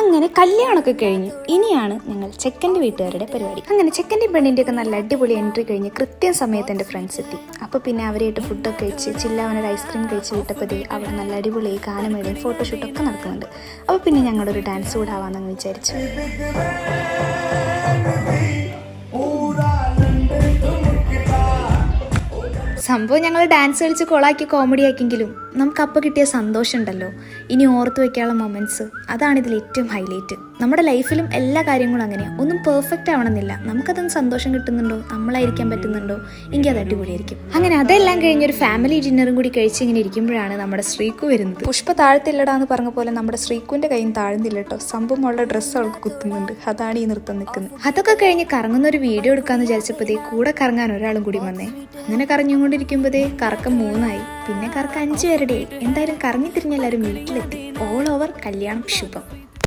അങ്ങനെ കല്യാണമൊക്കെ കഴിഞ്ഞു. ഇനിയാണ് ഞങ്ങൾ ചെക്കൻ്റെ വീട്ടുകാരുടെ പരിപാടി. അങ്ങനെ ചെക്കൻ്റെ പെണ്ണിൻ്റെ ഒക്കെ നല്ല അടിപൊളി എൻട്രി കഴിഞ്ഞ് കൃത്യം സമയത്ത് എൻ്റെ ഫ്രണ്ട്സ് എത്തി. അപ്പോൾ പിന്നെ അവരായിട്ട് ഫുഡൊക്കെ കഴിച്ച് ചില്ലാവനൊരു ഐസ്ക്രീം കഴിച്ച് വിട്ടപ്പോഴേ അവിടെ നല്ല അടിപൊളി ഗാനമേളയും ഫോട്ടോഷൂട്ടൊക്കെ നടക്കുന്നുണ്ട്. അപ്പോൾ പിന്നെ ഞങ്ങളൊരു ഡാൻസ് കൂടെ ആവാമെന്നങ്ങ് വിചാരിച്ചു. സംഭവം ഞങ്ങൾ ഡാൻസ് കളിച്ച് കൊളാക്കി കോമഡി ആക്കിയെങ്കിലും നമുക്ക് അപ്പോൾ കിട്ടിയ സന്തോഷം ഉണ്ടല്ലോ, ഇനി ഓർത്ത് വയ്ക്കാനുള്ള മൊമെൻറ്റ്സ്, അതാണ് ഇതിൽ ഏറ്റവും ഹൈലൈറ്റ്. നമ്മുടെ ലൈഫിലും എല്ലാ കാര്യങ്ങളും അങ്ങനെയാണ്. ഒന്നും പെർഫെക്റ്റ് ആവണമെന്നില്ല. നമുക്കതൊന്ന് സന്തോഷം കിട്ടുന്നുണ്ടോ, നമ്മളായിരിക്കാൻ പറ്റുന്നുണ്ടോ, എങ്കിൽ അത് അടിപൊളിയായിരിക്കും. അങ്ങനെ അതെല്ലാം കഴിഞ്ഞൊരു ഫാമിലി ഡിന്നറും കൂടി കഴിച്ചിങ്ങനെ ഇരിക്കുമ്പോഴാണ് നമ്മുടെ ശ്രീക്കു വരുന്നത്. പുഷ്പ താഴ്ത്തില്ലടാന്ന് പറഞ്ഞ പോലെ നമ്മുടെ ശ്രീക്കുവിൻ്റെ കയ്യിൽ താഴ്ന്നില്ല കേട്ടോ. സംഭവമുള്ള ഡ്രസ്സ് അവൾക്ക് കുത്തുന്നുണ്ട്. അതാണ് ഈ നൃത്തം നിൽക്കുന്നത്. അതൊക്കെ കഴിഞ്ഞ് കറങ്ങുന്ന ഒരു വീഡിയോ എടുക്കാമെന്ന് വിചാരിച്ചപ്പോഴേ കൂടെ കറങ്ങാൻ ഒരാളും കൂടി വന്നേ. അങ്ങനെ കറങ്ങിക്കൊണ്ടിരിക്കുമ്പോഴേ കറക്കം 3 പിന്നെ കറക്കം 5 പേരുടെ. എന്തായാലും കറങ്ങി തിരിഞ്ഞെല്ലാവരും വീട്ടിലെത്തി. ഓൾ ഓവർ കല്യാണം ശുഭം.